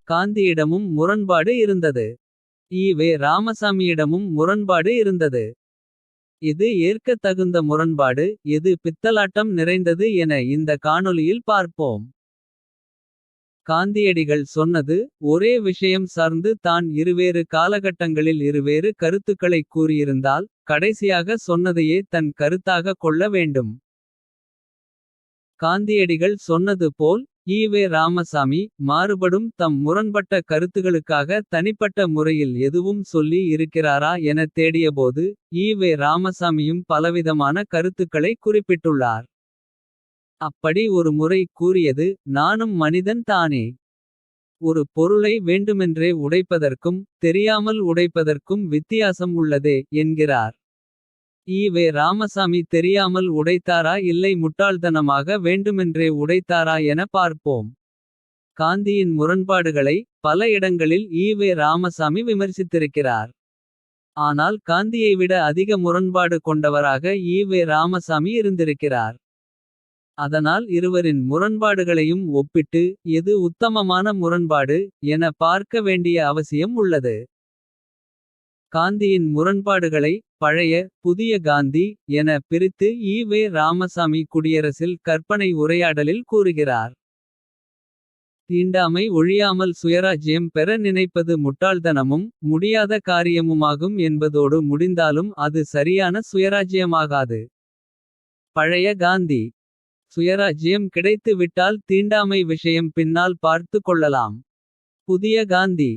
காந்தியிடமும் முரண்பாடு இருந்தது. ஈவே ராமசாமியிடமும் முரண்பாடு இருந்தது. எது ஏற்கத் தகுந்த முரண்பாடு. எது பித்தலாட்டம் நிறைந்தது என இந்த காணொளியில் பார்ப்போம். காந்தியடிகள் சொன்னது ஒரே விஷயம் சார்ந்து தான் இருவேறு காலகட்டங்களில் இருவேறு கருத்துக்களை கூறியிருந்தால். கடைசியாக சொன்னதையே தன் கருத்தாக கொள்ள வேண்டும். காந்தியடிகள் சொன்னது போல் ஈவே ராமசாமி மாறுபடும் தம் முரண்பட்ட கருத்துகளுக்காக தனிப்பட்ட முறையில் எதுவும் சொல்லி இருக்கிறாரா என தேடியபோது. ஈவே ராமசாமியும் பலவிதமான கருத்துக்களை குறிப்பிட்டுள்ளார். அப்படி ஒரு முறை கூறியது நானும் மனிதன் தானே. ஒரு பொருளை வேண்டுமென்றே உடைப்பதற்கும் தெரியாமல் உடைப்பதற்கும் வித்தியாசம் உள்ளதே என்கிறார். ஈவே ராமசாமி தெரியாமல் உடைத்தாரா இல்லை முட்டாள்தனமாக வேண்டுமென்றே உடைத்தாரா என பார்ப்போம். காந்தியின் முரண்பாடுகளை பல இடங்களில் ஈவே ராமசாமி விமர்சித்திருக்கிறார். ஆனால் காந்தியை விட அதிக முரண்பாடு கொண்டவராக ஈவே ராமசாமி இருந்திருக்கிறார். அதனால் இருவரின் முரண்பாடுகளையும் ஒப்பிட்டு எது உத்தமமான முரண்பாடு என பார்க்க வேண்டிய அவசியம் உள்ளது. காந்தியின் முரண்பாடுகளை பழைய புதிய காந்தி என பிரித்து ஈவே ராமசாமி குடியரசில் கற்பனை உரையாடலில் கூறுகிறார். தீண்டாமை ஒழியாமல் சுயராஜ்யம் பெற நினைப்பது முட்டாள்தனமும் முடியாத காரியமுமாகும் என்பதோடு முடிந்தாலும் அது சரியான சுயராஜ்யமாகாது. பழைய காந்தி சுயராஜ்யம் கிடைத்து விட்டால் தீண்டாமை விஷயம் பின்னால் பார்த்து கொள்ளலாம். புதிய காந்தி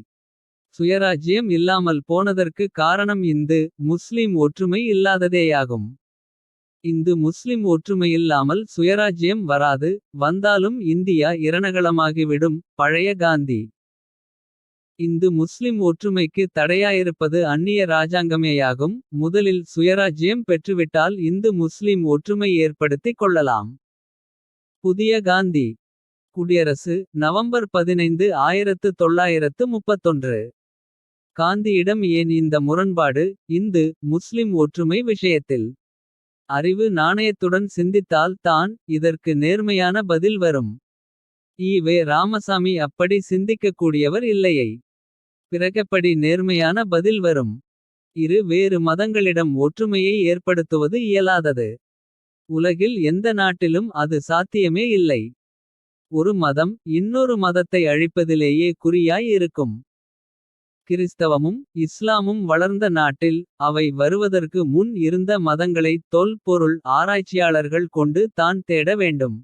சுயராஜ்யம் இல்லாமல் போனதற்கு காரணம் இந்து முஸ்லிம் ஒற்றுமை இல்லாததேயாகும். இந்து முஸ்லிம் ஒற்றுமையில்லாமல் சுயராஜ்யம் வராது. வந்தாலும் இந்தியா இரணகளமாகிவிடும். பழைய காந்தி இந்து முஸ்லிம் ஒற்றுமைக்கு தடையாயிருப்பது அந்நிய ராஜாங்கமேயாகும். முதலில் சுயராஜ்யம் பெற்றுவிட்டால் இந்து முஸ்லிம் ஒற்றுமை ஏற்படுத்திக் கொள்ளலாம். புதிய காந்தி குடியரசு நவம்பர் 15 1931. காந்தியிடம் ஏன் இந்த முரண்பாடு. இந்து முஸ்லிம் ஒற்றுமை விஷயத்தில் அறிவு நாணயத்துடன் சிந்தித்தால் தான் இதற்கு நேர்மையான பதில் வரும். ஈவே ராமசாமி அப்படி சிந்திக்கக்கூடியவர் இல்லையை. பிறகெப்படி நேர்மையான பதில் வரும். இரு வேறு மதங்களிடம் ஒற்றுமையை ஏற்படுத்துவது இயலாதது. உலகில் எந்த நாட்டிலும் அது சாத்தியமே இல்லை. ஒரு மதம் இன்னொரு மதத்தை அழிப்பதிலேயே குறியாய் இருக்கும். கிறிஸ்தவமும் இஸ்லாமும் வளர்ந்த நாட்டில் அவை வருவதற்கு முன் இருந்த மதங்களை தொல்பொருள் ஆராய்ச்சியாளர்கள் கொண்டு தான் தேட வேண்டும்.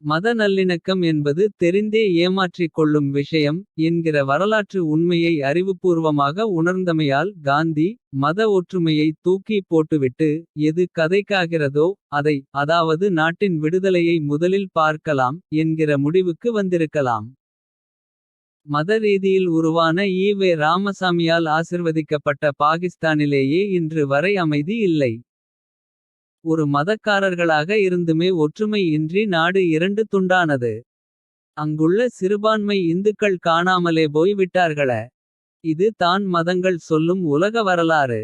மத நல்லிணக்கம் என்பது தெரிந்தே ஏமாற்றிக் கொள்ளும் விஷயம் என்கிற வரலாற்று உண்மையை அறிவுபூர்வமாக உணர்ந்தமையால் காந்தி மத ஒற்றுமையை தூக்கி போட்டுவிட்டு எது கதைக்காகிறதோ அதை அதாவது நாட்டின் விடுதலையை முதலில் பார்க்கலாம் என்கிற முடிவுக்கு வந்திருக்கலாம். மத ரீதியில் உருவான ஈவே ராமசாமியால் ஆசிர்வதிக்கப்பட்ட பாகிஸ்தானிலேயே இன்று வரை அமைதி இல்லை. ஒரு மதக்காரர்களாக இருந்துமே ஒற்றுமை இன்றி நாடு இரண்டு துண்டானது. அங்குள்ள சிறுபான்மை இந்துக்கள் காணாமலே போய் விட்டார்கள. இது தான் மதங்கள் சொல்லும் உலக வரலாறு.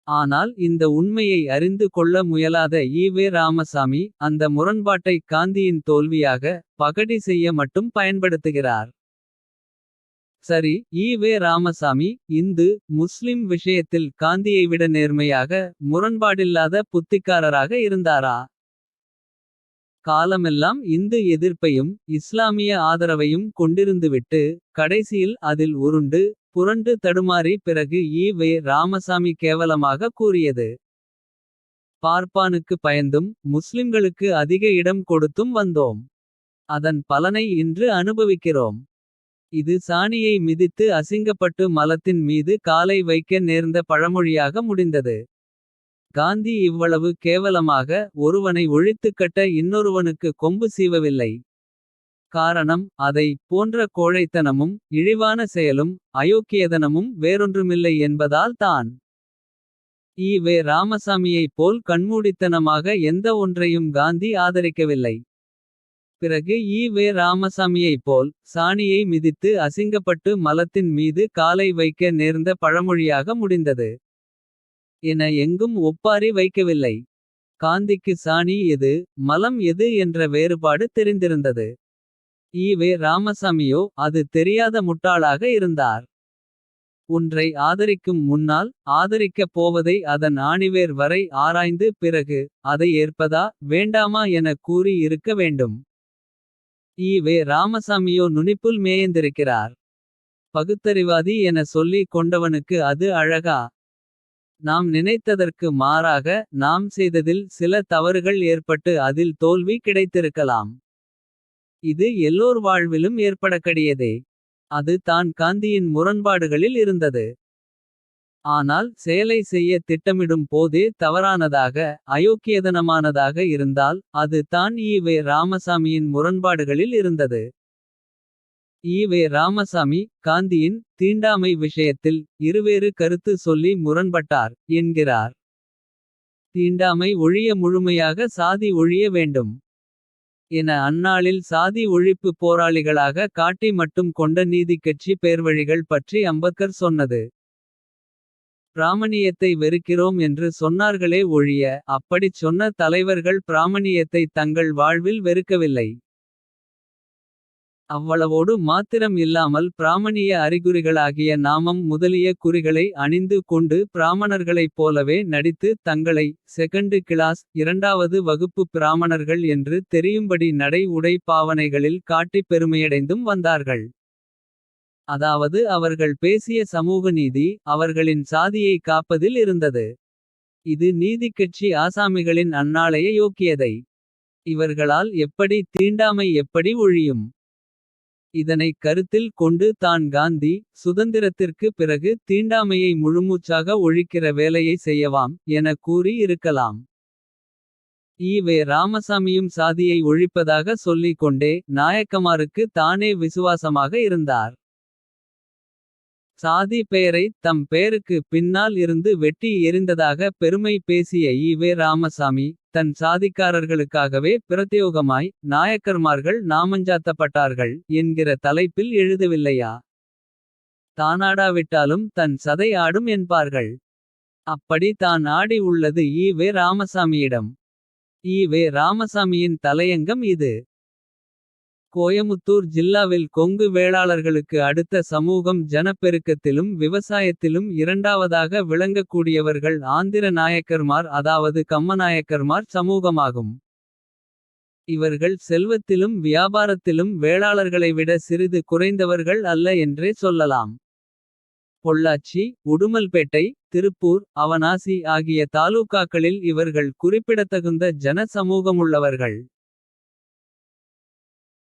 ஆனால் இந்த உண்மையை அறிந்து கொள்ள முயலாத ஈவே ராமசாமி அந்த முரண்பாட்டை காந்தியின் தோல்வியாக பகடி செய்ய மட்டும் பயன்படுத்துகிறார். சரி ஈவே ராமசாமி இந்து முஸ்லிம் விஷயத்தில் காந்தியை விட நேர்மையாக முரண்பாடில்லாத புத்திக்காரராக இருந்தாரா. காலமெல்லாம் இந்து எதிர்ப்பையும் இஸ்லாமிய ஆதரவையும் கொண்டிருந்துவிட்டு கடைசியில் அதில் உருண்டு புரண்டு தடுமாறி பிறகு ஈவே ராமசாமி கேவலமாக கூறியது. பார்ப்பானுக்கு பயந்தும் முஸ்லிம்களுக்கு அதிக இடம் கொடுத்தும் வந்தோம். அதன் பலனை இன்று அனுபவிக்கிறோம். இது சாணியை மிதித்து அசிங்கப்பட்டு மலத்தின் மீது காலை வைக்க நேர்ந்த பழமொழியாக முடிந்தது. காந்தி இவ்வளவு கேவலமாக ஒருவனை ஒழித்துக் கட்ட இன்னொருவனுக்கு கொம்பு சீவவில்லை. காரணம் அதை போன்ற கோழைத்தனமும் இழிவான செயலும் அயோக்கியதனமும் வேறொன்றுமில்லை என்பதால் தான். ஈவே ராமசாமியைப் போல் கண்மூடித்தனமாக எந்த ஒன்றையும் காந்தி ஆதரிக்கவில்லை. பிறகு ஈவே ராமசாமியைப் போல் சாணியை மிதித்து அசிங்கப்பட்டு மலத்தின் மீது காலை வைக்க நேர்ந்த பழமொழியாக முடிந்தது என எங்கும் ஒப்பாரி வைக்கவில்லை. காந்திக்கு சாணி எது மலம் எது என்ற வேறுபாடு தெரிந்திருந்தது. ஈவே ராமசாமியோ அது தெரியாத முட்டாளாக இருந்தார். ஒன்றை ஆதரிக்கும் முன்னால் ஆதரிக்கப் போவதை அதன் ஆணிவேர் வரை ஆராய்ந்து பிறகு அதை ஏற்பதா வேண்டாமா என கூறி இருக்க வேண்டும். ஈவே ராமசாமியோ நுனிப்புல் மேய்ந்திருக்கிறார். பகுத்தறிவாதி என சொல்லி கொண்டவனுக்கு அது அழகா. நாம் நினைத்ததற்கு மாறாக நாம் செய்ததில் சில தவறுகள் ஏற்பட்டு அதில் தோல்வி கிடைத்திருக்கலாம். இது எல்லோர் வாழ்விலும் ஏற்படக்கூடியதே. அது தான் காந்தியின் முரண்பாடுகளில் இருந்தது. ஆனால் செயலை செய்ய திட்டமிடும் போதே தவறானதாக அயோக்கியதனமானதாக இருந்தால் அது தான் ஈவே ராமசாமியின் முரண்பாடுகளில் இருந்தது. ஈவே ராமசாமி காந்தியின் தீண்டாமை விஷயத்தில் இருவேறு கருத்து சொல்லி முரண்பட்டார் என்கிறார். தீண்டாமை ஒழிய முழுமையாக சாதி ஒழிய வேண்டும் என அந்நாளில் சாதி ஒழிப்பு போராளிகளாக காட்டி மட்டும் கொண்ட நீதிக்கட்சி பேர்வழிகள் பற்றி அம்பேத்கர் சொன்னது. பிராமணியத்தை வெறுக்கிறோம் என்று சொன்னார்களே ஒழிய அப்படிச் சொன்ன தலைவர்கள் பிராமணியத்தை தங்கள் வாழ்வில் வெறுக்கவில்லை. அவ்வளவோடு மாத்திரம் இல்லாமல் பிராமணிய அறிகுறிகளாகிய நாமம் முதலிய குறிகளை அணிந்து கொண்டு பிராமணர்களைப் போலவே நடித்து தங்களை செகண்டு கிளாஸ் இரண்டாவது வகுப்பு பிராமணர்கள் என்று தெரியும்படி நடை உடை பாவனைகளில் காட்டிப் பெருமையடைந்தும் வந்தார்கள். அதாவது அவர்கள் பேசிய சமூக நீதி அவர்களின் சாதியை காப்பதில் இருந்தது. இது நீதிக்கட்சி ஆசாமிகளின் அந்நாளைய யோக்கியதை. இவர்களால் எப்படி தீண்டாமை எப்படி ஒழியும். இதனை கருத்தில் கொண்டு தான் காந்தி சுதந்திரத்திற்கு பிறகு தீண்டாமையை முழுமூச்சாக ஒழிக்கிற வேலையை செய்யவாம் என கூறி இருக்கலாம். ஈவே ராமசாமியும் சாதியை ஒழிப்பதாக சொல்லிக் கொண்டே நாயக்கமாருக்கு தானே விசுவாசமாக இருந்தார். சாதி பெயரை தம் பெயருக்கு பின்னால் இருந்து வெட்டி எறிந்ததாக பெருமை பேசிய ஈவே ராமசாமி தன் சாதிக்காரர்களுக்காகவே பிரத்யோகமாய் நாயக்கர்மார்கள் நாமஞ்சாத்தப்பட்டார்கள் என்கிற தலைப்பில் எழுதவில்லையா. தானாடாவிட்டாலும் தன் சதை ஆடும் என்பார்கள். அப்படி தான் ஆடி உள்ளது ஈவே ராமசாமியிடம். ஈவே ராமசாமியின் தலையங்கம் இது. கோயமுத்தூர் ஜில்லாவில் கொங்கு வேளாளர்களுக்கு அடுத்த சமூகம் ஜனப்பெருக்கத்திலும் விவசாயத்திலும் இரண்டாவதாக விளங்கக்கூடியவர்கள் ஆந்திர நாயக்கர்மார் அதாவது கம்மநாயக்கர்மார் சமூகமாகும். இவர்கள் செல்வத்திலும் வியாபாரத்திலும் வேளாளர்களை விட சிறிது குறைந்தவர்கள் அல்ல என்றே சொல்லலாம். பொள்ளாச்சி உடுமல்பேட்டை திருப்பூர் அவனாசி ஆகிய தாலூகாக்களில் இவர்கள் குறிப்பிடத்தகுந்த ஜன சமூகமுள்ளவர்கள்.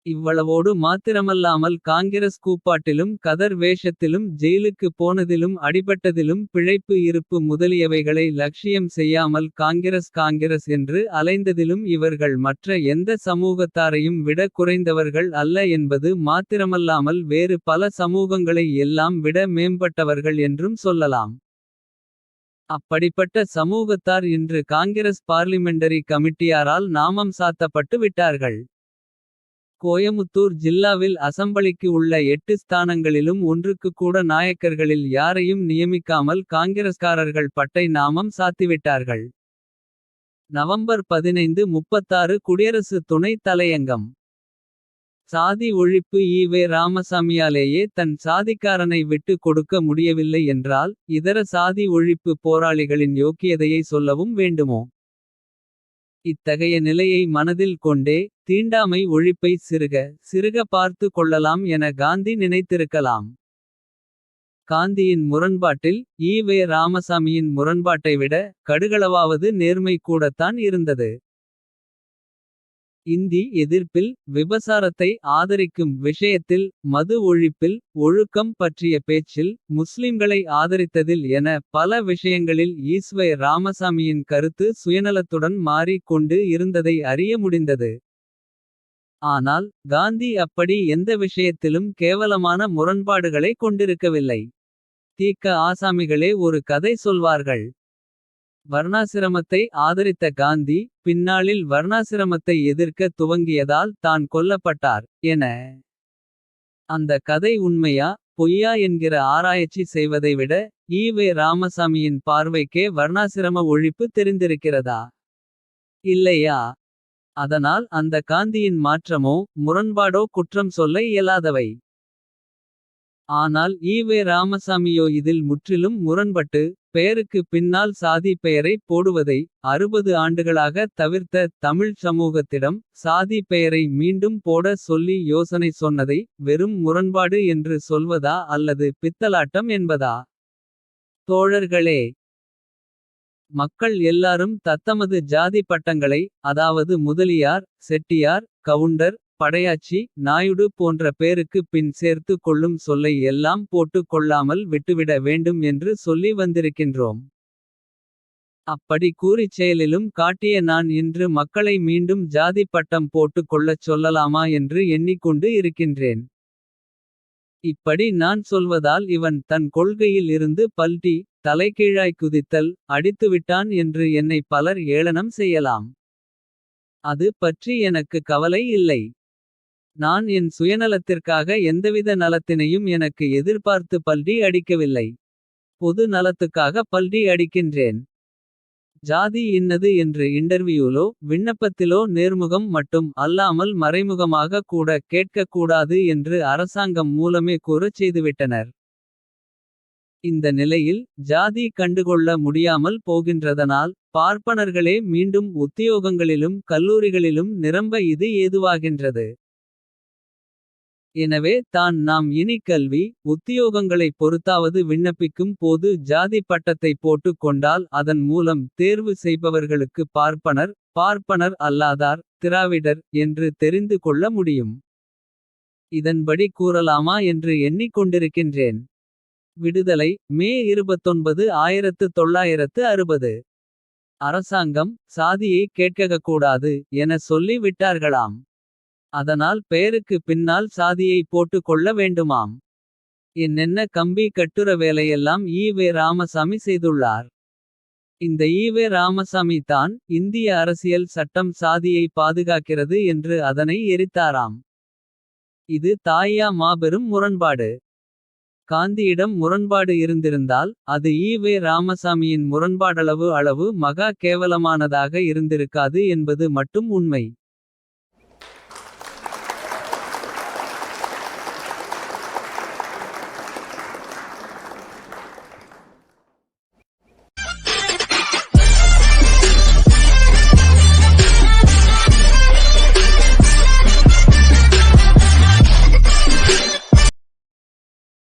இவ்வளவோடு மாத்திரமல்லாமல் காங்கிரஸ் கூப்பாட்டிலும் கதர் வேஷத்திலும் ஜெயிலுக்கு போனதிலும் அடிபட்டதிலும் பிழைப்பு இருப்பு முதலியவைகளை லட்சியம் செய்யாமல் காங்கிரஸ் என்று அலைந்ததிலும் இவர்கள் மற்ற எந்த சமூகத்தாரையும் விட குறைந்தவர்கள் அல்ல என்பது மாத்திரமல்லாமல் வேறு பல சமூகங்களை எல்லாம் விட மேம்பட்டவர்கள் என்றும் சொல்லலாம். அப்படிப்பட்ட சமூகத்தார் இன்று காங்கிரஸ் பார்லிமெண்டரி கமிட்டியாரால் நாமம் சாத்தப்பட்டு விட்டார்கள். கோயமுத்தூர் ஜில்லாவில் அசெம்பிளிக்கு உள்ள 8 ஸ்தானங்களிலும் ஒன்றுக்கு கூட நாயக்கர்களில் யாரையும் நியமிக்காமல் காங்கிரஸ்காரர்கள் பட்டை நாமம் சாத்திவிட்டார்கள். நவம்பர் 1536 குடியரசு துணை தலையங்கம். சாதி ஒழிப்பு ஈவே ராமசாமியாலேயே தன் சாதிக்காரனை விட்டு கொடுக்க முடியவில்லை என்றால் இதர சாதி ஒழிப்பு போராளிகளின் யோக்கியதையை சொல்லவும் வேண்டுமோ. இத்தகைய நிலையை மனதில் கொண்டே தீண்டாமை ஒழிப்பை சிறுக பார்த்து கொள்ளலாம் என காந்தி நினைத்திருக்கலாம். காந்தியின் முரண்பாட்டில் ஈவே ராமசாமியின் முரண்பாட்டை விட கடுகளவாவது நேர்மை கூடத்தான் இருந்தது. இந்தி எதிர்ப்பில் விபசாரத்தை ஆதரிக்கும் விஷயத்தில் மது ஒழிப்பில் ஒழுக்கம் பற்றிய பேச்சில் முஸ்லிம்களை ஆதரித்ததில் என பல விஷயங்களில் ஈஸ்வே ராமசாமியின் கருத்து சுயநலத்துடன் மாறிக் கொண்டு இருந்ததை அறிய முடிந்தது. ஆனால் காந்தி அப்படி எந்த விஷயத்திலும் கேவலமான முரண்பாடுகளை கொண்டிருக்கவில்லை. தீக்க ஆசாமிகளே ஒரு கதை சொல்வார்கள். வர்ணாசிரமத்தை ஆதரித்த காந்தி பின்னாளில் வர்ணாசிரமத்தை எதிர்க்க துவங்கியதால் தான் கொல்லப்பட்டார் என. அந்த கதை உண்மையா பொய்யா என்கிற ஆராய்ச்சி செய்வதை விட ஈவே ராமசாமியின் பார்வைக்கே வர்ணாசிரம ஒழிப்பு தெரிந்திருக்கிறதா இல்லையா. அதனால் அந்த காந்தியின் மாற்றமோ முரண்பாடோ குற்றம் சொல்ல இயலாதவை. ஆனால் ஈவே ராமசாமியோ இதில் முற்றிலும் முரண்பட்டு. பெயருக்கு பின்னால் சாதி பெயரை போடுவதை 60 ஆண்டுகளாக தவிர்த்த தமிழ் சமூகத்திடம். சாதி பெயரை மீண்டும் போட சொல்லி யோசனை சொன்னதை. வெறும் முரண்பாடு என்று சொல்வதா அல்லது பித்தலாட்டம் என்பதா. தோழர்களே, மக்கள் எல்லாரும் தத்தமது ஜாதி பட்டங்களை. அதாவது முதலியார், செட்டியார், கவுண்டர், படையாச்சி, நாயுடு போன்ற பேருக்கு பின் சேர்த்து கொள்ளும் சொல்லை எல்லாம் போட்டு கொள்ளாமல் விட்டுவிட வேண்டும் என்று சொல்லி வந்திருக்கின்றோம். அப்படி கூறிச் செயலிலும் காட்டிய நான் இன்று மக்களை மீண்டும் ஜாதி பட்டம் போட்டு கொள்ளச் சொல்லலாமா என்று எண்ணிக்கொண்டு இருக்கின்றேன். இப்படி நான் சொல்வதால் இவன் தன் கொள்கையில் இருந்து பல்டி. தலைகீழாய் குதித்தல் அடித்துவிட்டான் என்று என்னை பலர் ஏளனம் செய்யலாம். அது பற்றி எனக்கு கவலை இல்லை. நான் என் சுயநலத்திற்காக எந்தவித நலத்தினையும் எனக்கு எதிர்பார்த்து பல்டி அடிக்கவில்லை. பொது நலத்துக்காக பல்டி அடிக்கின்றேன். ஜாதி இன்னது என்று இன்டர்வியூலோ விண்ணப்பத்திலோ நேர்முகம் மட்டும் அல்லாமல் மறைமுகமாக கூட கேட்கக் கூடாது என்று அரசாங்கம் மூலமே கூறச் செய்துவிட்டனர். இந்த நிலையில் ஜாதி கண்டுகொள்ள முடியாமல் போகின்றதனால். பார்ப்பனர்களே மீண்டும் உத்தியோகங்களிலும் கல்லூரிகளிலும் நிரம்ப இது ஏதுவாகின்றது. எனவே தான் நாம் இனி கல்வி உத்தியோகங்களைப் பொறுத்தாவது விண்ணப்பிக்கும் போது ஜாதி பட்டத்தை போட்டுக் கொண்டால். அதன் மூலம் தேர்வு செய்பவர்களுக்கு பார்ப்பனர். பார்ப்பனர் அல்லாதார் திராவிடர் என்று தெரிந்து கொள்ள முடியும். இதன்படி கூறலாமா என்று எண்ணிக்கொண்டிருக்கின்றேன். விடுதலை மே 29 1960. அரசாங்கம் சாதியை கேட்கக்கூடாது என சொல்லி விட்டார்களாம். அதனால் பெயருக்கு பின்னால் சாதியை போட்டு கொள்ள வேண்டுமாம். என்னென்ன கம்பி கட்டுற வேலையெல்லாம் ஈவே ராமசாமி செய்துள்ளார். இந்த ஈவே ராமசாமி தான் இந்திய அரசியல் சட்டம் சாதியை பாதுகாக்கிறது என்று அதனை எரித்தாராம். இது தாயா மாபெரும் முரண்பாடு. காந்தியிடம் முரண்பாடு இருந்திருந்தால். அது ஈவே ராமசாமியின் முரண்பாடளவு மகா கேவலமானதாக இருந்திருக்காது என்பது மட்டும் உண்மை.